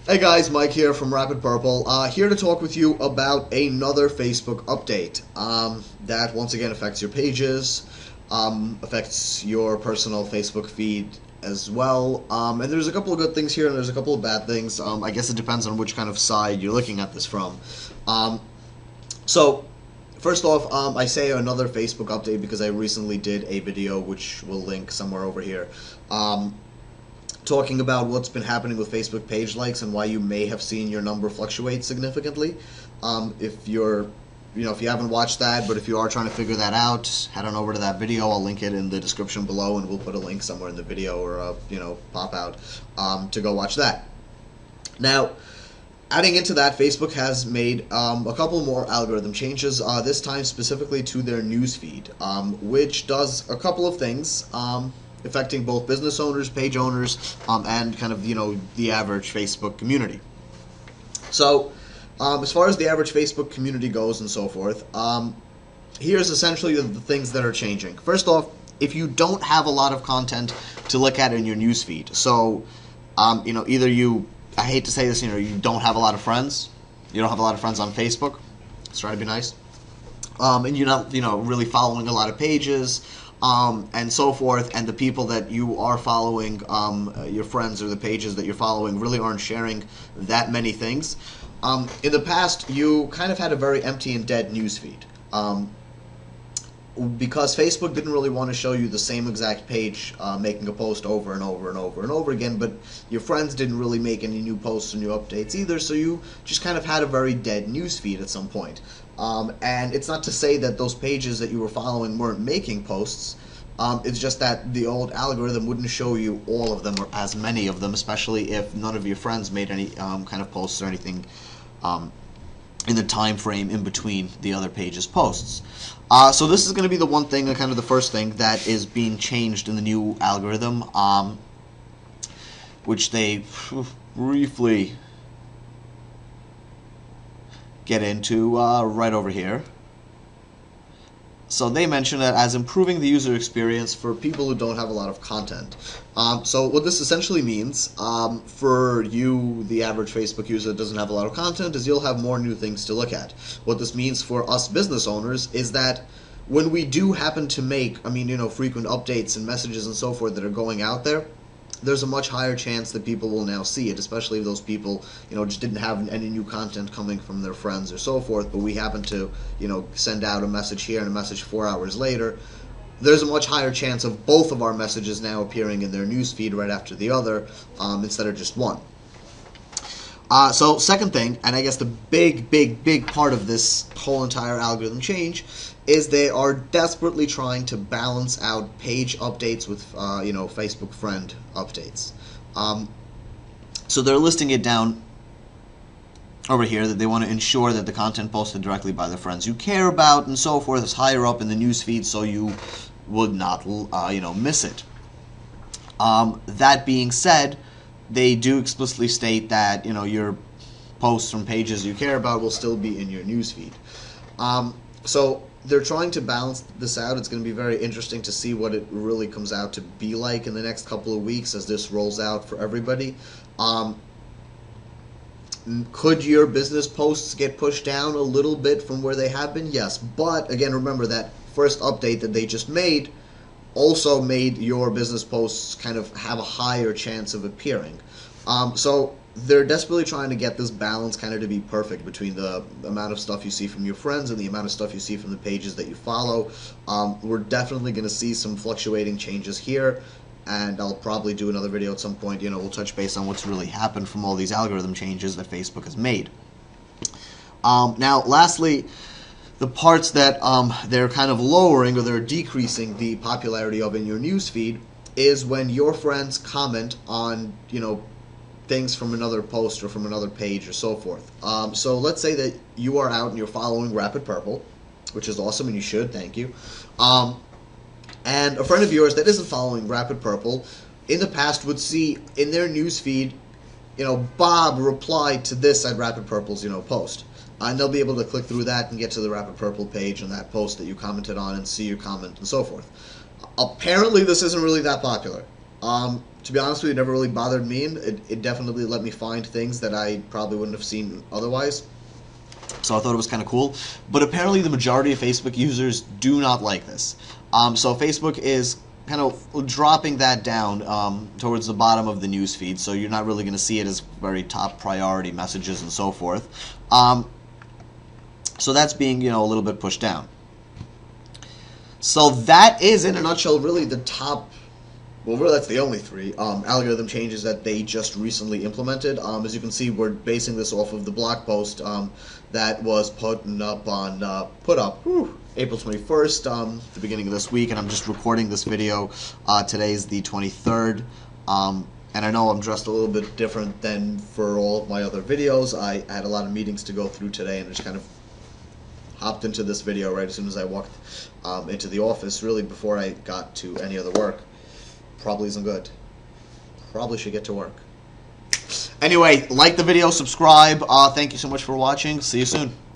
Hey guys, Mike here from Rapid Purple, here to talk with you about another Facebook update that once again affects your pages, affects your personal Facebook feed as well, and there's a couple of good things here and there's a couple of bad things. I guess it depends on which kind of side you're looking at this from. So first off, I say another Facebook update because I recently did a video which will link somewhere over here, talking about what's been happening with Facebook page likes and why you may have seen your number fluctuate significantly. If you haven't watched that, but if you are trying to figure that out, head on over to that video. I'll link it in the description below, and we'll put a link somewhere in the video or pop out to go watch that. Now, adding into that, Facebook has made a couple more algorithm changes, this time specifically to their newsfeed, which does a couple of things affecting both business owners, page owners, and kind of the average Facebook community. So, as far as the average Facebook community goes and so forth, here's essentially the things that are changing. First off, if you don't have a lot of content to look at in your newsfeed, so either I hate to say this, you don't have a lot of friends, you don't have a lot of friends on Facebook, let's try to be nice, and you're not really following a lot of pages, and so forth, and the people that you are following, your friends or the pages that you're following, really aren't sharing that many things. In the past, you kind of had a very empty and dead newsfeed, because Facebook didn't really want to show you the same exact page making a post over and over and over and over again, but your friends didn't really make any new posts or new updates either, so you just kind of had a very dead newsfeed at some point. And it's not to say that those pages that you were following weren't making posts. It's just that the old algorithm wouldn't show you all of them or as many of them, especially if none of your friends made any kind of posts or anything in the time frame in between the other pages' posts. So this is going to be the one thing, kind of the first thing that is being changed in the new algorithm, which they briefly get into right over here. So they mention that as improving the user experience for people who don't have a lot of content. So what this essentially means for you, the average Facebook user that doesn't have a lot of content, is you'll have more new things to look at. What this means for us business owners is that when we do happen to make, frequent updates and messages and so forth that are going out there, there's a much higher chance that people will now see it, especially if those people, just didn't have any new content coming from their friends or so forth, but we happen to, send out a message here and a message 4 hours later. There's a much higher chance of both of our messages now appearing in their newsfeed right after the other, instead of just one. So second thing, and I guess the big part of this whole entire algorithm change, is they are desperately trying to balance out page updates with Facebook friend updates. So they're listing it down over here that they want to ensure that the content posted directly by the friends you care about and so forth is higher up in the newsfeed, so you would not miss it. That being said, they do explicitly state that your posts from pages you care about will still be in your newsfeed. So they're trying to balance this out. It's going to be very interesting to see what it really comes out to be like in the next couple of weeks as this rolls out for everybody. Could your business posts get pushed down a little bit from where they have been? Yes, but again, remember that first update that they just made also made your business posts kind of have a higher chance of appearing. So they're desperately trying to get this balance kind of to be perfect between the amount of stuff you see from your friends and the amount of stuff you see from the pages that you follow. We're definitely going to see some fluctuating changes here, and I'll probably do another video at some point. We'll touch base on what's really happened from all these algorithm changes that Facebook has made. Now, lastly, the parts that they're kind of lowering or they're decreasing the popularity of in your newsfeed is when your friends comment on, things from another post or from another page or so forth. So let's say that you are out and you're following Rapid Purple, which is awesome and you should, thank you. And a friend of yours that isn't following Rapid Purple in the past would see in their newsfeed, Bob replied to this at Rapid Purple's, post. And they'll be able to click through that and get to the Rapid Purple page and that post that you commented on and see your comment and so forth. Apparently this isn't really that popular. To be honest with you, it never really bothered me. It definitely let me find things that I probably wouldn't have seen otherwise. So I thought it was kind of cool. But apparently the majority of Facebook users do not like this. So Facebook is kind of dropping that down towards the bottom of the newsfeed. So you're not really going to see it as very top priority messages and so forth. So that's being, a little bit pushed down. So that is, in a nutshell, really the top. Well, really, that's the only three algorithm changes that they just recently implemented. As you can see, we're basing this off of the blog post that was put up April 21st, the beginning of this week, and I'm just recording this video. Today's the 23rd, and I know I'm dressed a little bit different than for all of my other videos. I had a lot of meetings to go through today, and I just kind of hopped into this video right as soon as I walked into the office, really before I got to any other work. Probably isn't good. Probably should get to work. Anyway, like the video, subscribe. Thank you so much for watching. See you soon.